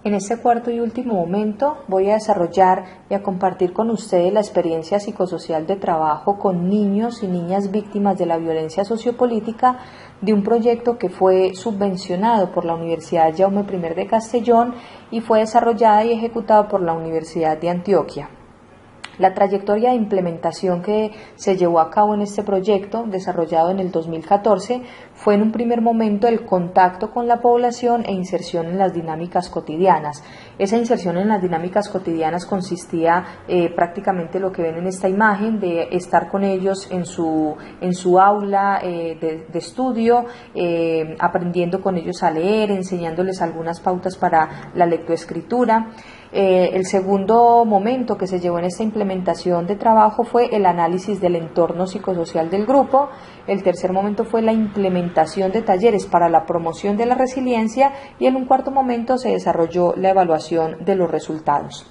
En este cuarto y último momento voy a desarrollar y a compartir con ustedes la experiencia psicosocial de trabajo con niños y niñas víctimas de la violencia sociopolítica de un proyecto que fue subvencionado por la Universidad Jaume I de Castellón y fue desarrollada y ejecutado por la Universidad de Antioquia. La trayectoria de implementación que se llevó a cabo en este proyecto, desarrollado en el 2014, fue en un primer momento el contacto con la población e inserción en las dinámicas cotidianas. Esa inserción en las dinámicas cotidianas consistía prácticamente lo que ven en esta imagen, de estar con ellos en su aula de estudio, aprendiendo con ellos a leer, enseñándoles algunas pautas para la lectoescritura. El segundo momento que se llevó en esta implementación de trabajo fue el análisis del entorno psicosocial del grupo. El tercer momento fue la implementación de talleres para la promoción de la resiliencia y en un cuarto momento se desarrolló la evaluación de los resultados.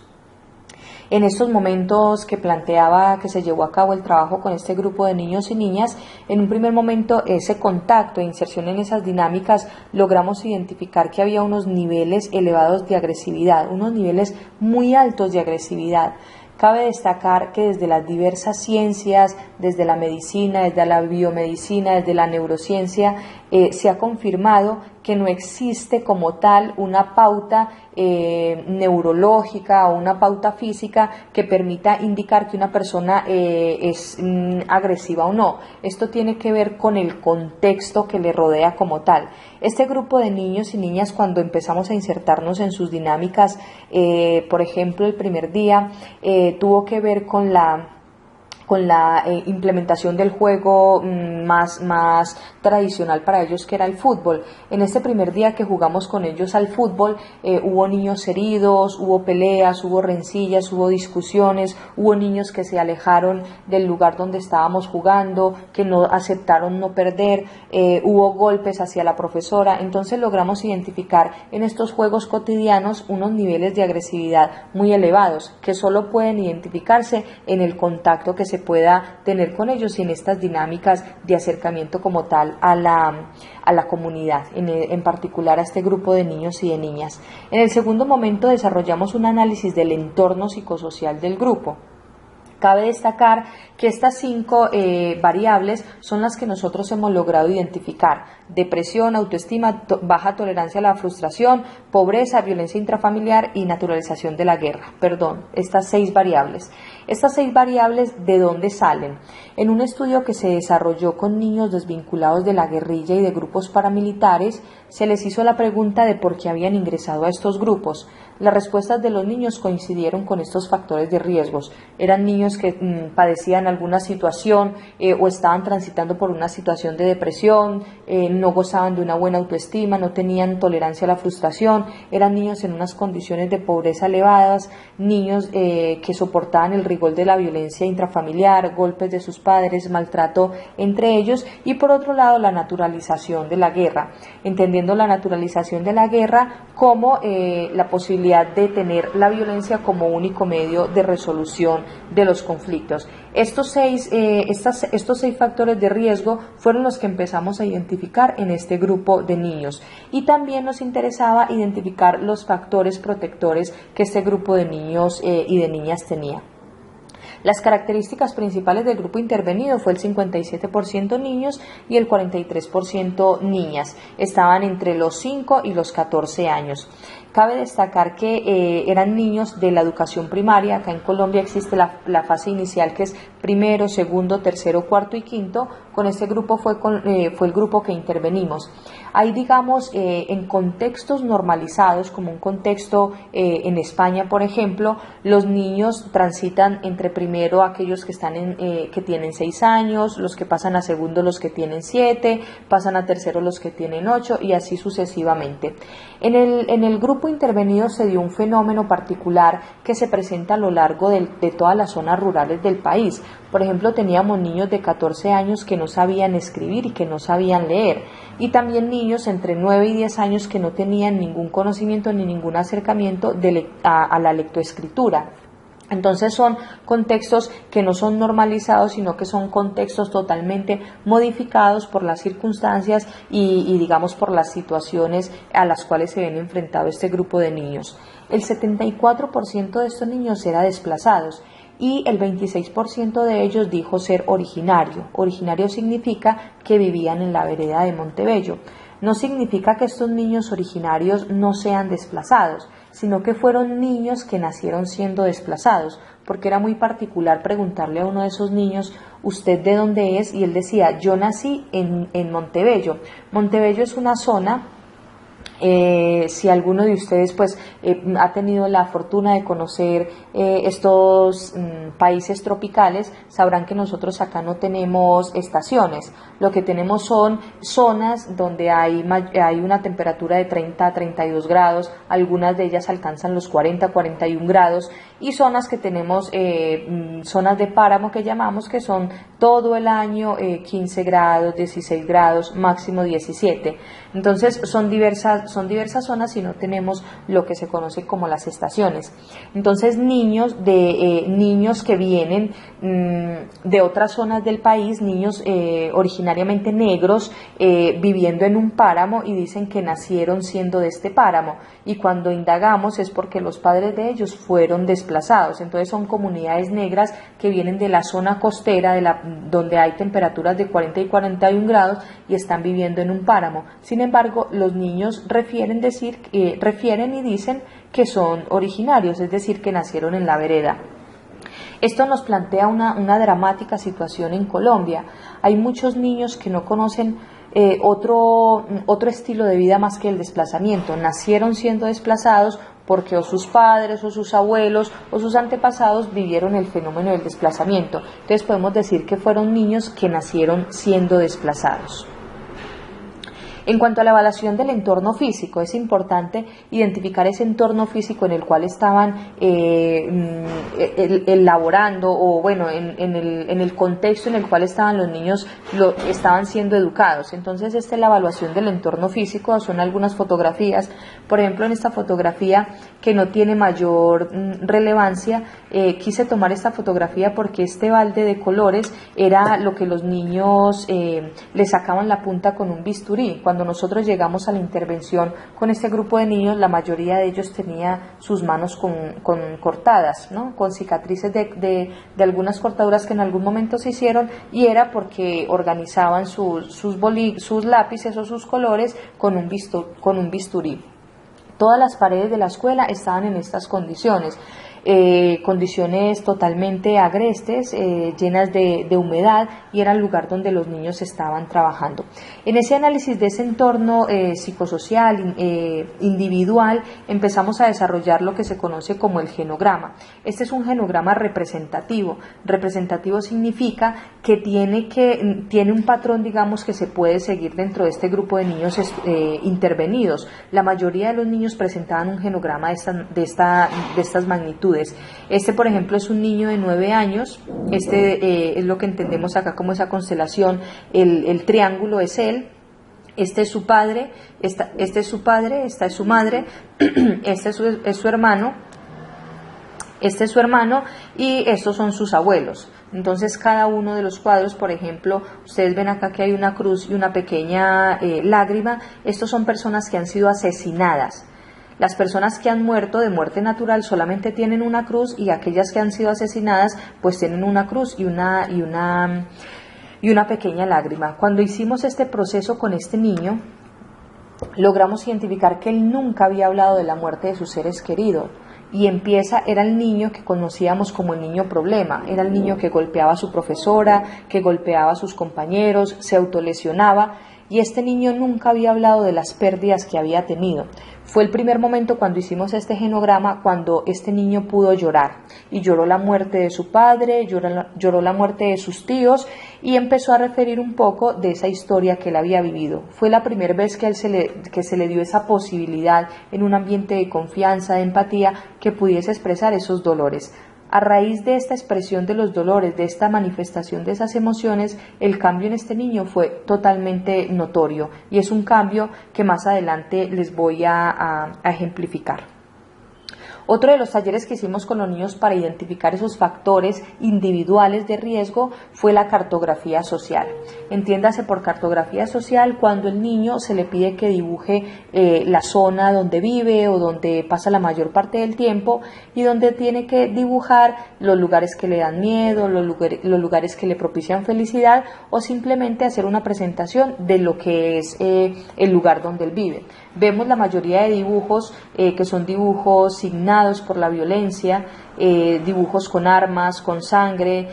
En estos momentos que planteaba que se llevó a cabo el trabajo con este grupo de niños y niñas, en un primer momento ese contacto e inserción en esas dinámicas logramos identificar que había unos niveles elevados de agresividad, unos niveles muy altos de agresividad. Cabe destacar que desde las diversas ciencias, desde la medicina, desde la biomedicina, desde la neurociencia, se ha confirmado que no existe como tal una pauta neurológica o una pauta física que permita indicar que una persona es agresiva o no. Esto tiene que ver con el contexto que le rodea como tal. Este grupo de niños y niñas, cuando empezamos a insertarnos en sus dinámicas, por ejemplo, el primer día tuvo que ver con la implementación del juego más tradicional para ellos, que era el fútbol. En este primer día que jugamos con ellos al fútbol, hubo niños heridos, hubo peleas, hubo rencillas, hubo discusiones, hubo niños que se alejaron del lugar donde estábamos jugando, que no aceptaron no perder, hubo golpes hacia la profesora. Entonces logramos identificar en estos juegos cotidianos unos niveles de agresividad muy elevados que solo pueden identificarse en el contacto que se pueda tener con ellos y en estas dinámicas de acercamiento como tal a la comunidad, en particular a este grupo de niños y de niñas. En el segundo momento desarrollamos un análisis del entorno psicosocial del grupo. Cabe destacar que estas 5 variables son las que nosotros hemos logrado identificar: depresión, autoestima, baja tolerancia a la frustración, pobreza, violencia intrafamiliar y naturalización de la guerra. Estas 6 variables. Estas 6 variables, ¿de dónde salen? En un estudio que se desarrolló con niños desvinculados de la guerrilla y de grupos paramilitares, se les hizo la pregunta de por qué habían ingresado a estos grupos. Las respuestas de los niños coincidieron con estos factores de riesgos. Eran niños que padecían alguna situación o estaban transitando por una situación de depresión, no gozaban de una buena autoestima, no tenían tolerancia a la frustración, eran niños en unas condiciones de pobreza elevadas, niños que soportaban el rigor de la violencia intrafamiliar, golpes de sus padres, maltrato entre ellos, y por otro lado la naturalización de la guerra, entendiendo la naturalización de la guerra como la posibilidad de tener la violencia como único medio de resolución de los conflictos. Estos 6 factores de riesgo fueron los que empezamos a identificar en este grupo de niños, y también nos interesaba identificar los factores protectores que este grupo de niños y de niñas tenía. Las características principales del grupo intervenido fue el 57% niños y el 43% niñas. Estaban entre los 5 y los 14 años. Cabe destacar que eran niños de la educación primaria. Acá en Colombia existe la fase inicial, que es primero, segundo, tercero, cuarto y quinto. Con este grupo fue el grupo que intervenimos. Ahí, digamos, en contextos normalizados, como un contexto en España, por ejemplo, los niños transitan entre primero aquellos que que tienen 6 años, los que pasan a segundo los que tienen 7, pasan a tercero los que tienen 8 y así sucesivamente. En el grupo intervenido se dio un fenómeno particular que se presenta a lo largo de todas las zonas rurales del país. Por ejemplo, teníamos niños de 14 años que no sabían escribir y que no sabían leer, y también niños entre 9 y 10 años que no tenían ningún conocimiento ni ningún acercamiento a la lectoescritura. Entonces son contextos que no son normalizados, sino que son contextos totalmente modificados por las circunstancias y digamos por las situaciones a las cuales se ven enfrentado este grupo de niños. El 74% de estos niños era desplazados y el 26% de ellos dijo ser originario. Originario significa que vivían en la vereda de Montebello. No significa que estos niños originarios no sean desplazados, sino que fueron niños que nacieron siendo desplazados, porque era muy particular preguntarle a uno de esos niños, ¿usted de dónde es? Y él decía, yo nací en Montebello. Montebello es una zona. Si alguno de ustedes pues ha tenido la fortuna de conocer estos países tropicales, sabrán que nosotros acá no tenemos estaciones. Lo que tenemos son zonas donde hay una temperatura de 30 a 32 grados, algunas de ellas alcanzan los 40 a 41 grados, y zonas que tenemos, zonas de páramo que llamamos, que son todo el año 15 grados, 16 grados, máximo 17. Entonces son diversas zonas y no tenemos lo que se conoce como las estaciones. Entonces niños que vienen de otras zonas del país, niños originariamente negros, viviendo en un páramo, y dicen que nacieron siendo de este páramo, y cuando indagamos es porque los padres de ellos fueron desplazados. Entonces son comunidades negras que vienen de la zona costera, donde hay temperaturas de 40 y 41 grados, y están viviendo en un páramo. Sin embargo, los niños refieren y dicen que son originarios, es decir, que nacieron en la vereda. Esto nos plantea una dramática situación en Colombia. Hay muchos niños que no conocen otro estilo de vida más que el desplazamiento. Nacieron siendo desplazados porque o sus padres o sus abuelos o sus antepasados vivieron el fenómeno del desplazamiento. Entonces podemos decir que fueron niños que nacieron siendo desplazados. En cuanto a la evaluación del entorno físico, es importante identificar ese entorno físico en el cual estaban elaborando, o bueno, en el contexto en el cual estaban los niños, estaban siendo educados. Entonces, esta es la evaluación del entorno físico. Son algunas fotografías. Por ejemplo, en esta fotografía, que no tiene mayor relevancia, quise tomar esta fotografía porque este balde de colores era lo que los niños le sacaban la punta con un bisturí. Cuando nosotros llegamos a la intervención con este grupo de niños, la mayoría de ellos tenía sus manos con cortadas, ¿no? Con cicatrices de algunas cortaduras que en algún momento se hicieron, y era porque organizaban sus lápices o sus colores con un bisturí. Todas las paredes de la escuela estaban en estas condiciones. Condiciones totalmente agrestes, llenas de humedad, y era el lugar donde los niños estaban trabajando. En ese análisis de ese entorno psicosocial, individual, empezamos a desarrollar lo que se conoce como el genograma. Este es un genograma representativo. Representativo significa que tiene un patrón, digamos, que se puede seguir dentro de este grupo de niños intervenidos. La mayoría de los niños presentaban un genograma de estas magnitudes. Este, por ejemplo, es un niño de 9 años. Este es lo que entendemos acá como esa constelación. El triángulo es él. Este es su padre. Esta es su madre. Este es su hermano. Este es su hermano, y estos son sus abuelos. Entonces, cada uno de los cuadros, por ejemplo, ustedes ven acá que hay una cruz y una pequeña lágrima. Estos son personas que han sido asesinadas. Las personas que han muerto de muerte natural solamente tienen una cruz, y aquellas que han sido asesinadas pues tienen una cruz y una pequeña lágrima. Cuando hicimos este proceso con este niño, logramos identificar que él nunca había hablado de la muerte de sus seres queridos. Y era el niño que conocíamos como el niño problema, era el niño que golpeaba a su profesora, que golpeaba a sus compañeros, se autolesionaba, y este niño nunca había hablado de las pérdidas que había tenido. Fue el primer momento cuando hicimos este genograma cuando este niño pudo llorar, y lloró la muerte de su padre, lloró la muerte de sus tíos, y empezó a referir un poco de esa historia que él había vivido. Fue la primera vez que se le dio esa posibilidad en un ambiente de confianza, de empatía, que pudiese expresar esos dolores. A raíz de esta expresión de los dolores, de esta manifestación de esas emociones, el cambio en este niño fue totalmente notorio, y es un cambio que más adelante les voy a ejemplificar. Otro de los talleres que hicimos con los niños para identificar esos factores individuales de riesgo fue la cartografía social. Entiéndase por cartografía social cuando el niño se le pide que dibuje la zona donde vive o donde pasa la mayor parte del tiempo y donde tiene que dibujar los lugares que le dan miedo, los lugares que le propician felicidad o simplemente hacer una presentación de lo que es el lugar donde él vive. Vemos la mayoría de dibujos que son dibujos signados por la violencia, dibujos con armas, con sangre,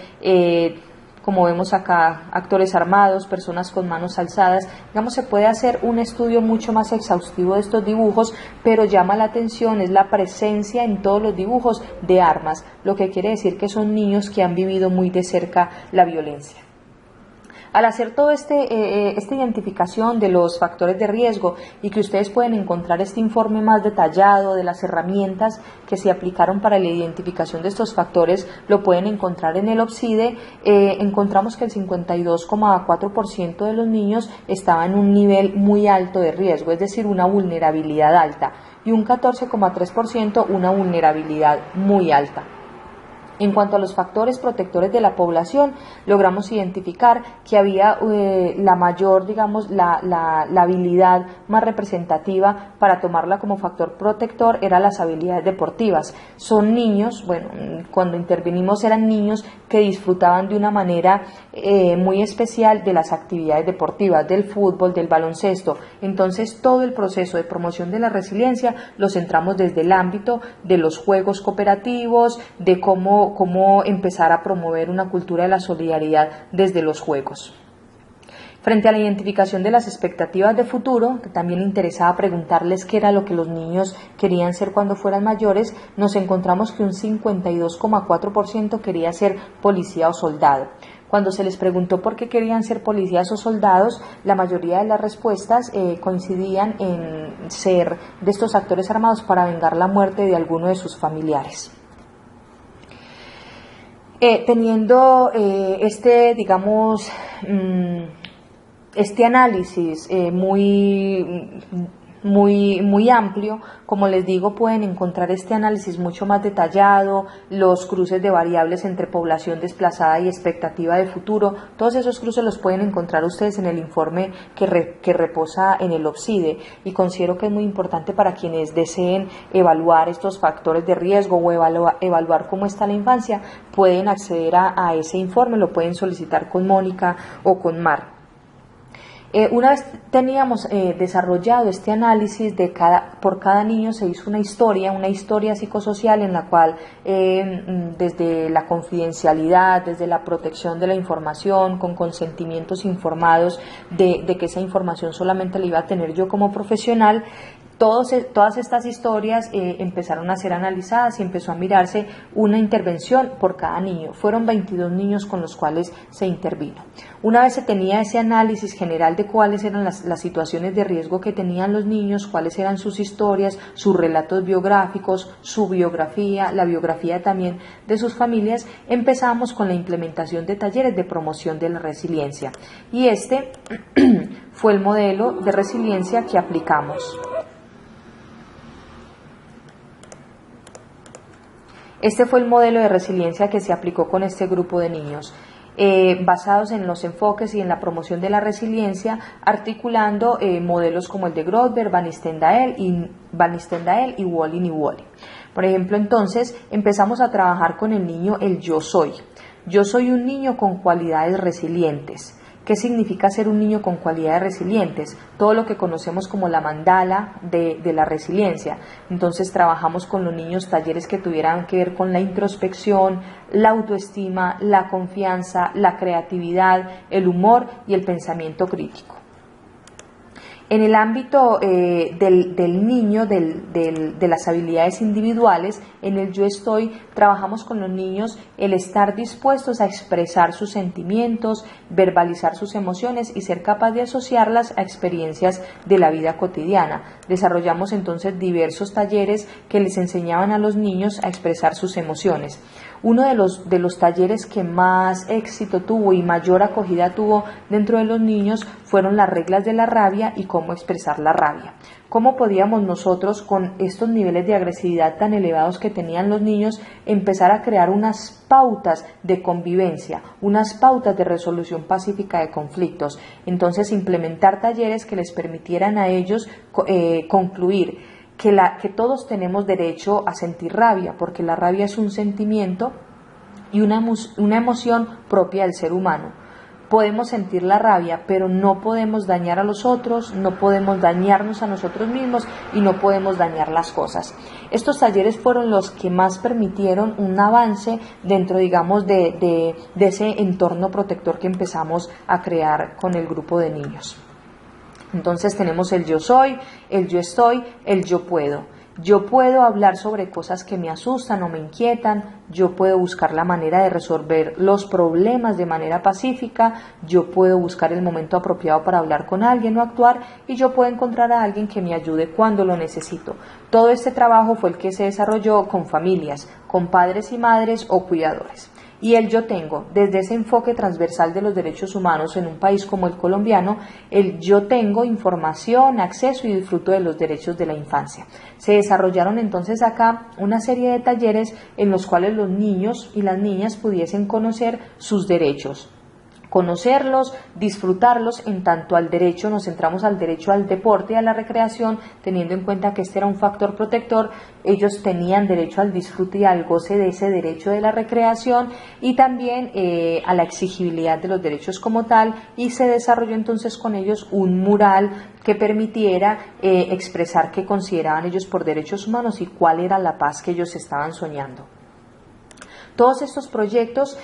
como vemos acá, actores armados, personas con manos alzadas. Digamos, se puede hacer un estudio mucho más exhaustivo de estos dibujos, pero llama la atención es la presencia en todos los dibujos de armas, lo que quiere decir que son niños que han vivido muy de cerca la violencia. Al hacer toda esta identificación de los factores de riesgo y que ustedes pueden encontrar este informe más detallado de las herramientas que se aplicaron para la identificación de estos factores, lo pueden encontrar en el OPSIDE, encontramos que el 52,4% de los niños estaba en un nivel muy alto de riesgo, es decir, una vulnerabilidad alta, y un 14,3% una vulnerabilidad muy alta. En cuanto a los factores protectores de la población, logramos identificar que había la mayor, digamos, la habilidad más representativa para tomarla como factor protector era las habilidades deportivas. Son niños, bueno, cuando intervenimos eran niños que disfrutaban de una manera muy especial de las actividades deportivas, del fútbol, del baloncesto. Entonces, todo el proceso de promoción de la resiliencia lo centramos desde el ámbito de los juegos cooperativos, de cómo empezar a promover una cultura de la solidaridad desde los juegos. Frente a la identificación de las expectativas de futuro, que también interesaba preguntarles qué era lo que los niños querían ser cuando fueran mayores, nos encontramos que un 52,4% quería ser policía o soldado. Cuando se les preguntó por qué querían ser policías o soldados, la mayoría de las respuestas coincidían en ser de estos actores armados para vengar la muerte de alguno de sus familiares. Teniendo digamos, este análisis muy amplio, como les digo, pueden encontrar este análisis mucho más detallado, los cruces de variables entre población desplazada y expectativa de futuro. Todos esos cruces los pueden encontrar ustedes en el informe que reposa en el OPSIDE, y considero que es muy importante para quienes deseen evaluar estos factores de riesgo o evaluar cómo está la infancia, pueden acceder a ese informe, lo pueden solicitar con Mónica o con Mar. Una vez teníamos desarrollado este análisis por cada niño, se hizo una historia psicosocial en la cual desde la confidencialidad, desde la protección de la información, con consentimientos informados de que esa información solamente la iba a tener yo como profesional, todas estas historias empezaron a ser analizadas y empezó a mirarse una intervención por cada niño. Fueron 22 niños con los cuales se intervino. Una vez se tenía ese análisis general de cuáles eran las situaciones de riesgo que tenían los niños, cuáles eran sus historias, sus relatos biográficos, su biografía, la biografía también de sus familias, empezamos con la implementación de talleres de promoción de la resiliencia. Y este fue el modelo de resiliencia que aplicamos. Este fue el modelo de resiliencia que se aplicó con este grupo de niños, basados en los enfoques y en la promoción de la resiliencia, articulando modelos como el de Grothberg, Van Nistendael y Wolin y Woolley. Por ejemplo, entonces empezamos a trabajar con el niño el yo soy. Yo soy un niño con cualidades resilientes. ¿Qué significa ser un niño con cualidades resilientes? Todo lo que conocemos como la mandala de la resiliencia. Entonces trabajamos con los niños talleres que tuvieran que ver con la introspección, la autoestima, la confianza, la creatividad, el humor y el pensamiento crítico. En el ámbito del niño, de las habilidades individuales, en el yo estoy, trabajamos con los niños el estar dispuestos a expresar sus sentimientos, verbalizar sus emociones y ser capaz de asociarlas a experiencias de la vida cotidiana. Desarrollamos entonces diversos talleres que les enseñaban a los niños a expresar sus emociones. Uno de los talleres que más éxito tuvo y mayor acogida tuvo dentro de los niños fueron las reglas de la rabia y cómo expresar la rabia. ¿Cómo podíamos nosotros, con estos niveles de agresividad tan elevados que tenían los niños, empezar a crear unas pautas de convivencia, unas pautas de resolución pacífica de conflictos? Entonces, implementar talleres que les permitieran a ellos concluir que todos tenemos derecho a sentir rabia, porque la rabia es un sentimiento y una emoción propia del ser humano. Podemos sentir la rabia, pero no podemos dañar a los otros, no podemos dañarnos a nosotros mismos y no podemos dañar las cosas. Estos talleres fueron los que más permitieron un avance dentro, digamos, de ese entorno protector que empezamos a crear con el grupo de niños. Entonces tenemos el yo soy, el yo estoy, el yo puedo. Yo puedo hablar sobre cosas que me asustan o me inquietan, yo puedo buscar la manera de resolver los problemas de manera pacífica, yo puedo buscar el momento apropiado para hablar con alguien o actuar, y yo puedo encontrar a alguien que me ayude cuando lo necesito. Todo este trabajo fue el que se desarrolló con familias, con padres y madres o cuidadores. Y el yo tengo, desde ese enfoque transversal de los derechos humanos en un país como el colombiano, el yo tengo información, acceso y disfruto de los derechos de la infancia. Se desarrollaron entonces acá una serie de talleres en los cuales los niños y las niñas pudiesen conocer sus derechos, conocerlos, disfrutarlos. En tanto al derecho, nos centramos al derecho al deporte y a la recreación, teniendo en cuenta que este era un factor protector. Ellos tenían derecho al disfrute y al goce de ese derecho de la recreación, y también a la exigibilidad de los derechos como tal, y se desarrolló entonces con ellos un mural que permitiera expresar qué consideraban ellos por derechos humanos y cuál era la paz que ellos estaban soñando. Todos estos proyectos,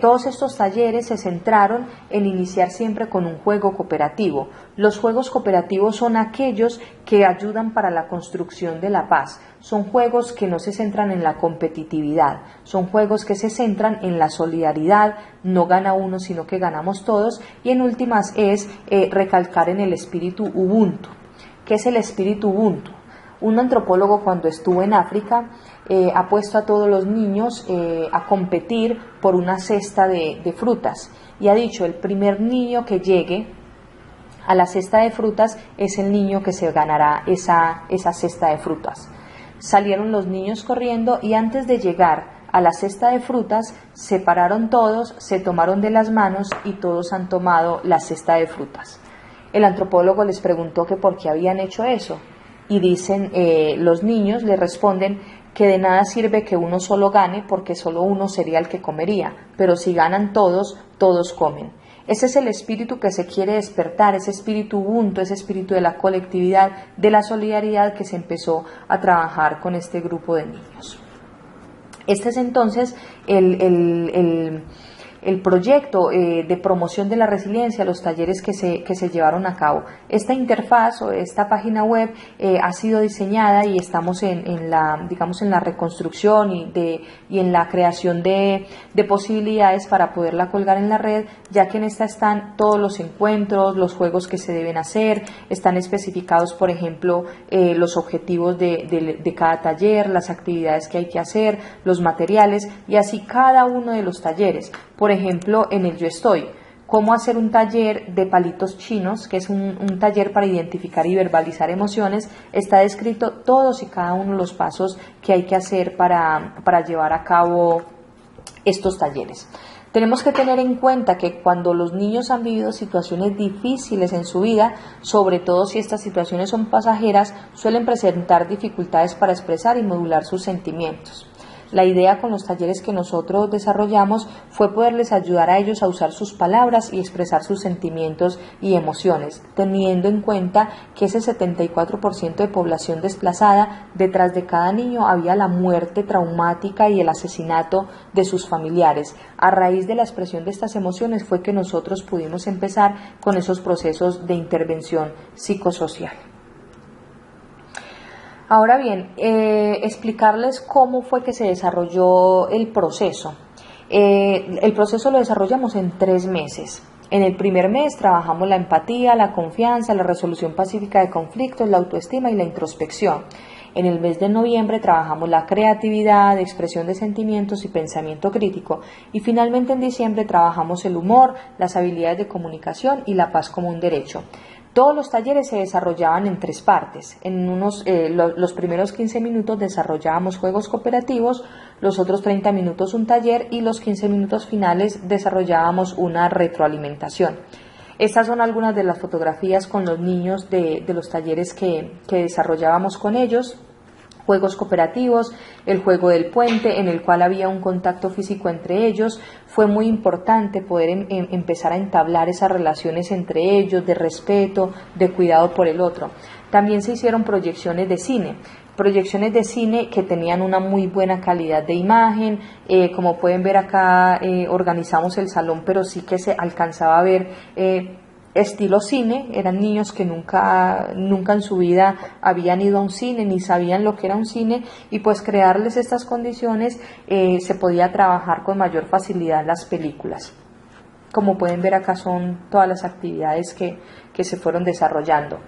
todos estos talleres se centraron en iniciar siempre con un juego cooperativo. Los juegos cooperativos son aquellos que ayudan para la construcción de la paz. Son juegos que no se centran en la competitividad, son juegos que se centran en la solidaridad, no gana uno sino que ganamos todos, y en últimas es recalcar en el espíritu Ubuntu. ¿Qué es el espíritu Ubuntu? Un antropólogo, cuando estuvo en África, ha puesto a todos los niños a competir por una cesta de frutas, y ha dicho: el primer niño que llegue a la cesta de frutas es el niño que se ganará esa cesta de frutas. Salieron los niños corriendo, y antes de llegar a la cesta de frutas se pararon todos, se tomaron de las manos y todos han tomado la cesta de frutas. El antropólogo les preguntó que por qué habían hecho eso, y dicen, los niños le responden que de nada sirve que uno solo gane, porque solo uno sería el que comería, pero si ganan todos, todos comen. Ese es el espíritu que se quiere despertar, ese espíritu Ubuntu, ese espíritu de la colectividad, de la solidaridad, que se empezó a trabajar con este grupo de niños. Este es entonces el proyecto de promoción de la resiliencia, los talleres que se llevaron a cabo. Esta interfaz o esta página web ha sido diseñada, y estamos en la reconstrucción y en la creación de posibilidades para poderla colgar en la red, ya que en esta están todos los encuentros, los juegos que se deben hacer, están especificados, por ejemplo, los objetivos de cada taller, las actividades que hay que hacer, los materiales, y así cada uno de los talleres. Por ejemplo, en el Yo Estoy, cómo hacer un taller de palitos chinos, que es un taller para identificar y verbalizar emociones. Está descrito todos y cada uno de los pasos que hay que hacer para llevar a cabo estos talleres. Tenemos que tener en cuenta que cuando los niños han vivido situaciones difíciles en su vida, sobre todo si estas situaciones son pasajeras, suelen presentar dificultades para expresar y modular sus sentimientos. La idea con los talleres que nosotros desarrollamos fue poderles ayudar a ellos a usar sus palabras y expresar sus sentimientos y emociones, teniendo en cuenta que ese 74% de población desplazada, detrás de cada niño había la muerte traumática y el asesinato de sus familiares. A raíz de la expresión de estas emociones fue que nosotros pudimos empezar con esos procesos de intervención psicosocial. Ahora bien, explicarles cómo fue que se desarrolló el proceso. El proceso lo desarrollamos en 3 meses. En el primer mes trabajamos la empatía, la confianza, la resolución pacífica de conflictos, la autoestima y la introspección. En el mes de noviembre trabajamos la creatividad, expresión de sentimientos y pensamiento crítico. Y finalmente en diciembre trabajamos el humor, las habilidades de comunicación y la paz como un derecho. Todos los talleres se desarrollaban en 3 partes. Los primeros 15 minutos desarrollábamos juegos cooperativos, los otros 30 minutos un taller y los 15 minutos finales desarrollábamos una retroalimentación. Estas son algunas de las fotografías con los niños de los talleres que desarrollábamos con ellos. Juegos cooperativos, el juego del puente, en el cual había un contacto físico entre ellos. Fue muy importante poder empezar a entablar esas relaciones entre ellos, de respeto, de cuidado por el otro. También se hicieron proyecciones de cine que tenían una muy buena calidad de imagen. Como pueden ver acá, organizamos el salón, pero sí que se alcanzaba a ver estilo cine. Eran niños que nunca en su vida habían ido a un cine ni sabían lo que era un cine, y pues crearles estas condiciones se podía trabajar con mayor facilidad las películas. Como pueden ver acá son todas las actividades que se fueron desarrollando.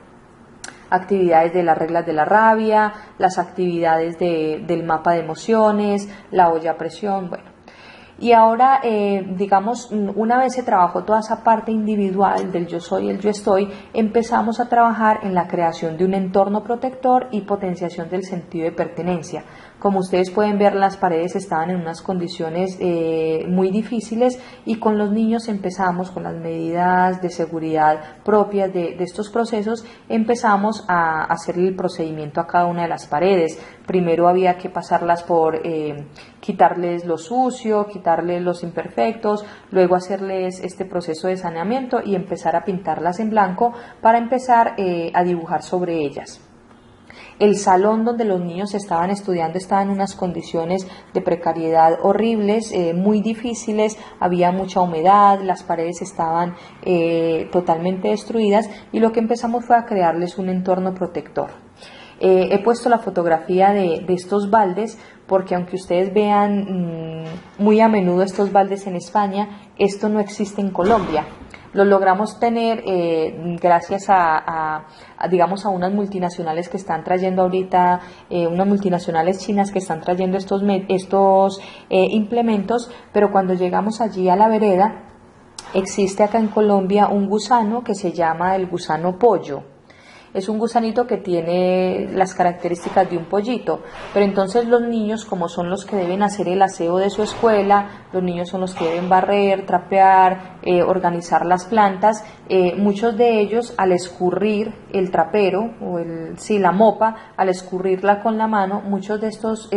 Actividades de las reglas de la rabia, las actividades del mapa de emociones, la olla a presión, bueno. Y ahora, digamos, una vez se trabajó toda esa parte individual del yo soy, el yo estoy, empezamos a trabajar en la creación de un entorno protector y potenciación del sentido de pertenencia. Como ustedes pueden ver, las paredes estaban en unas condiciones muy difíciles, y con los niños empezamos, con las medidas de seguridad propias de estos procesos, empezamos a hacerle el procedimiento a cada una de las paredes. Primero había que pasarlas por quitarles lo sucio, quitarles los imperfectos, luego hacerles este proceso de saneamiento y empezar a pintarlas en blanco para empezar a dibujar sobre ellas. El salón donde los niños estaban estudiando estaba en unas condiciones de precariedad horribles, muy difíciles, había mucha humedad, las paredes estaban totalmente destruidas, y lo que empezamos fue a crearles un entorno protector. He puesto la fotografía de estos baldes porque, aunque ustedes vean muy a menudo estos baldes en España, esto no existe en Colombia. Lo logramos tener gracias digamos, a unas multinacionales que están trayendo ahorita, unas multinacionales chinas que están trayendo estos implementos, pero cuando llegamos allí a la vereda, existe acá en Colombia un gusano que se llama el gusano pollo. Es un gusanito que tiene las características de un pollito, pero entonces los niños, como son los que deben hacer el aseo de su escuela, los niños son los que deben barrer, trapear, organizar las plantas, muchos de ellos, al escurrir el trapero o la mopa, al escurrirla con la mano, muchos de estos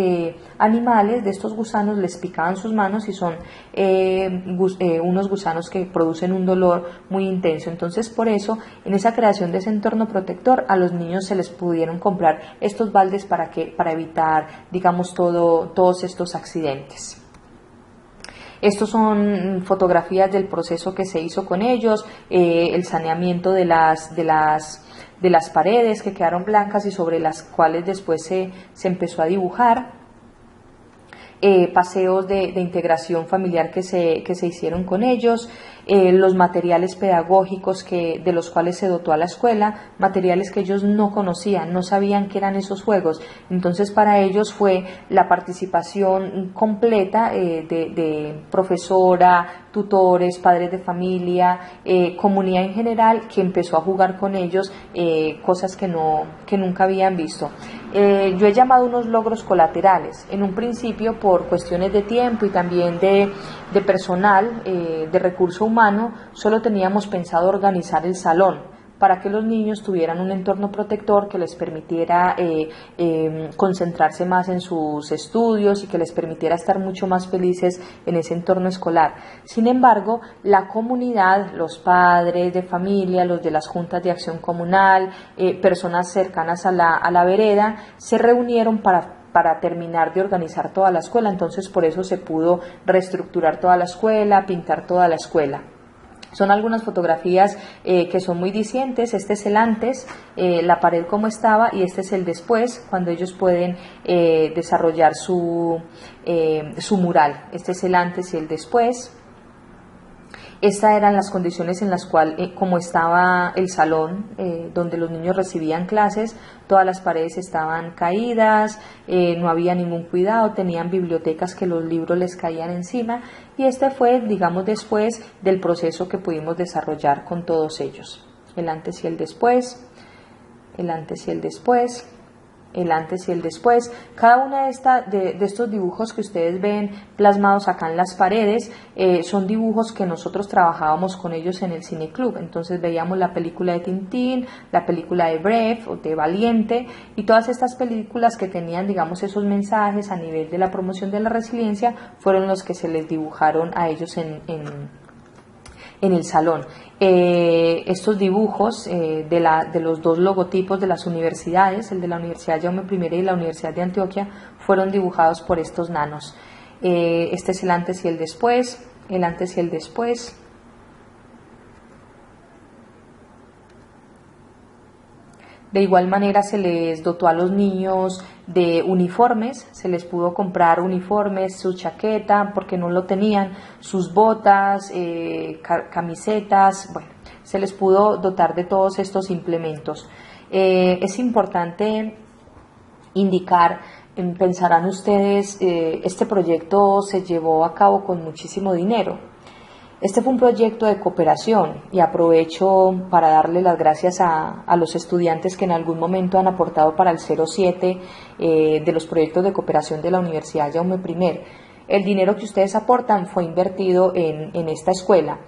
animales, de estos gusanos, les picaban sus manos, y son unos gusanos que producen un dolor muy intenso. Entonces, por eso, en esa creación de ese entorno protector, a los niños se les pudieron comprar estos baldes para evitar, digamos, todos estos accidentes. Estos son fotografías del proceso que se hizo con ellos, el saneamiento de las paredes que quedaron blancas y sobre las cuales después se empezó a dibujar. Paseos de integración familiar que se hicieron con ellos, los materiales pedagógicos de los cuales se dotó a la escuela, materiales que ellos no conocían, no sabían qué eran esos juegos. Entonces, para ellos fue la participación completa de profesora, tutores, padres de familia, comunidad en general, que empezó a jugar con ellos cosas que nunca habían visto. Yo he llamado unos logros colaterales. En un principio, por cuestiones de tiempo y también de personal, de recurso humano, solo teníamos pensado organizar el salón para que los niños tuvieran un entorno protector que les permitiera concentrarse más en sus estudios y que les permitiera estar mucho más felices en ese entorno escolar. Sin embargo, la comunidad, los padres de familia, los de las juntas de acción comunal, personas cercanas a la vereda, se reunieron para terminar de organizar toda la escuela. Entonces, por eso se pudo reestructurar toda la escuela, pintar toda la escuela. Son algunas fotografías que son muy dicientes. Este es el antes, la pared como estaba, y este es el después, cuando ellos pueden desarrollar su mural. Este es el antes y el después. Estas eran las condiciones en las cuales, como estaba el salón donde los niños recibían clases, todas las paredes estaban caídas, no había ningún cuidado, tenían bibliotecas que los libros les caían encima, y este fue, digamos, después del proceso que pudimos desarrollar con todos ellos. el antes y el después, el antes y el después, el antes y el después. Cada una de estos dibujos que ustedes ven plasmados acá en las paredes son dibujos que nosotros trabajábamos con ellos en el cineclub. Entonces veíamos la película de Tintín, la película de Brave o de Valiente, y todas estas películas que tenían, digamos, esos mensajes a nivel de la promoción de la resiliencia fueron los que se les dibujaron a ellos en el salón. Estos dibujos de los dos logotipos de las universidades, el de la Universidad Jaume I y la Universidad de Antioquia, fueron dibujados por estos nanos. Este es el antes y el después, el antes y el después. De igual manera se les dotó a los niños de uniformes, se les pudo comprar uniformes, su chaqueta, porque no lo tenían, sus botas, camisetas, bueno, se les pudo dotar de todos estos implementos. Es importante indicar, pensarán ustedes, este proyecto se llevó a cabo con muchísimo dinero. Este fue un proyecto de cooperación y aprovecho para darle las gracias a los estudiantes que en algún momento han aportado para el 07 de los proyectos de cooperación de la Universidad Jaume I. El dinero que ustedes aportan fue invertido en esta escuela.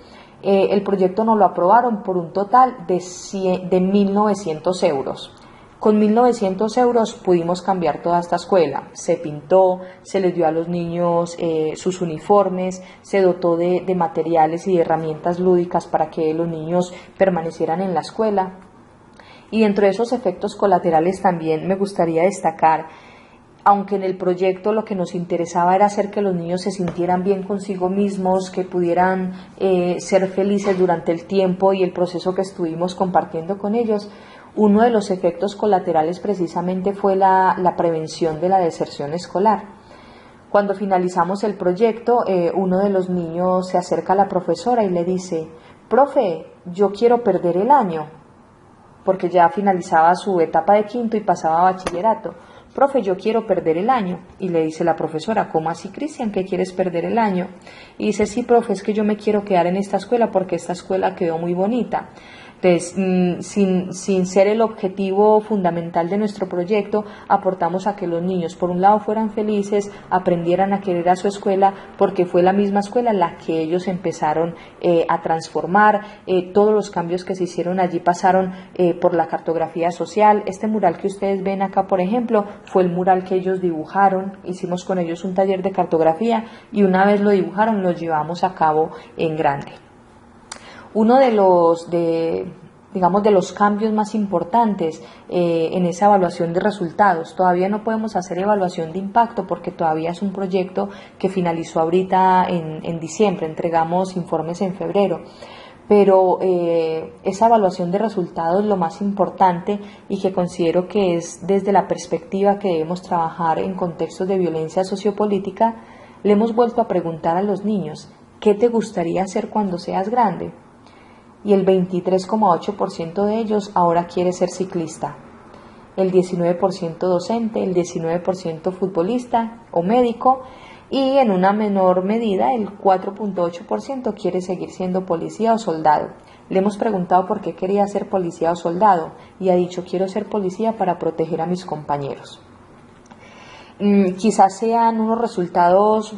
El proyecto nos lo aprobaron por un total de 1.900 euros. Con 1.900 euros pudimos cambiar toda esta escuela. Se pintó, se les dio a los niños sus uniformes, se dotó de materiales y de herramientas lúdicas para que los niños permanecieran en la escuela. Y dentro de esos efectos colaterales también me gustaría destacar, aunque en el proyecto lo que nos interesaba era hacer que los niños se sintieran bien consigo mismos, que pudieran ser felices durante el tiempo y el proceso que estuvimos compartiendo con ellos, uno de los efectos colaterales precisamente fue la prevención de la deserción escolar. Cuando finalizamos el proyecto, uno de los niños se acerca a la profesora y le dice: «Profe, yo quiero perder el año», porque ya finalizaba su etapa de quinto y pasaba a bachillerato. «Profe, yo quiero perder el año». Y le dice la profesora: «¿Cómo así, Cristian, que quieres perder el año?». Y dice: «Sí, profe, es que yo me quiero quedar en esta escuela porque esta escuela quedó muy bonita». Entonces, sin ser el objetivo fundamental de nuestro proyecto, aportamos a que los niños, por un lado, fueran felices, aprendieran a querer a su escuela, porque fue la misma escuela la que ellos empezaron a transformar. Todos los cambios que se hicieron allí pasaron por la cartografía social. Este mural que ustedes ven acá, por ejemplo, fue el mural que ellos dibujaron. Hicimos con ellos un taller de cartografía y una vez lo dibujaron, lo llevamos a cabo en grande. Uno de los cambios más importantes en esa evaluación de resultados, todavía no podemos hacer evaluación de impacto porque todavía es un proyecto que finalizó ahorita en diciembre, entregamos informes en febrero, pero esa evaluación de resultados es lo más importante y que considero que es desde la perspectiva que debemos trabajar en contextos de violencia sociopolítica. Le hemos vuelto a preguntar a los niños: ¿qué te gustaría hacer cuando seas grande? Y el 23,8% de ellos ahora quiere ser ciclista, el 19% docente, el 19% futbolista o médico, y en una menor medida el 4,8% quiere seguir siendo policía o soldado. Le hemos preguntado por qué quería ser policía o soldado y ha dicho: quiero ser policía para proteger a mis compañeros. Quizás sean unos resultados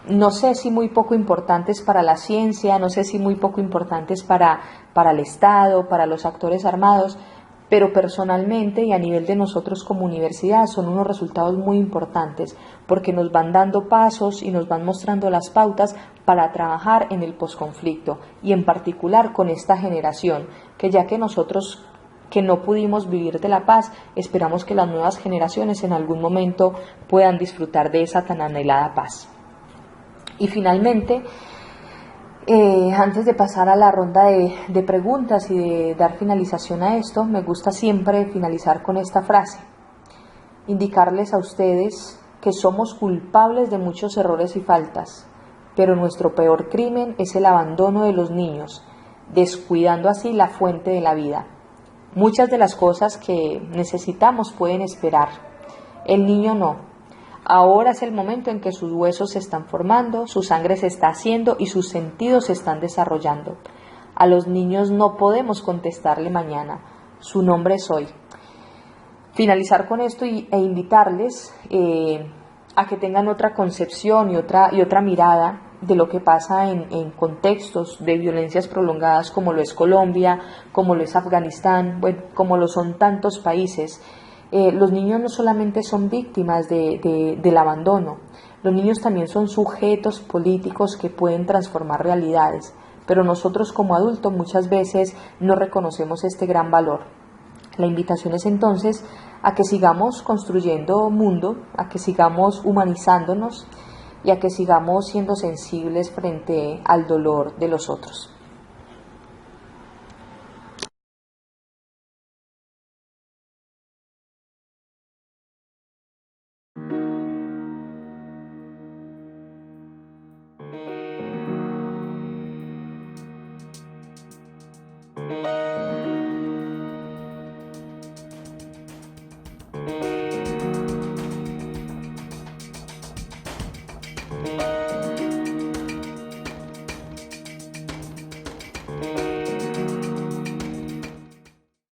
no sé si muy poco importantes para la ciencia, no sé si muy poco importantes para el Estado, para los actores armados, pero personalmente y a nivel de nosotros como universidad son unos resultados muy importantes porque nos van dando pasos y nos van mostrando las pautas para trabajar en el posconflicto y en particular con esta generación, que ya que nosotros que no pudimos vivir de la paz, esperamos que las nuevas generaciones en algún momento puedan disfrutar de esa tan anhelada paz. Y finalmente, antes de pasar a la ronda de preguntas y de dar finalización a esto, me gusta siempre finalizar con esta frase: indicarles a ustedes que somos culpables de muchos errores y faltas, pero nuestro peor crimen es el abandono de los niños, descuidando así la fuente de la vida. Muchas de las cosas que necesitamos pueden esperar, el niño no. Ahora es el momento en que sus huesos se están formando, su sangre se está haciendo y sus sentidos se están desarrollando. A los niños no podemos contestarle mañana, su nombre es hoy. Finalizar con esto e invitarles a que tengan otra concepción y otra mirada de lo que pasa en contextos de violencias prolongadas como lo es Colombia, como lo es Afganistán, bueno, como lo son tantos países. Los niños no solamente son víctimas del abandono, los niños también son sujetos políticos que pueden transformar realidades, pero nosotros como adultos muchas veces no reconocemos este gran valor. La invitación es entonces a que sigamos construyendo mundo, a que sigamos humanizándonos y a que sigamos siendo sensibles frente al dolor de los otros.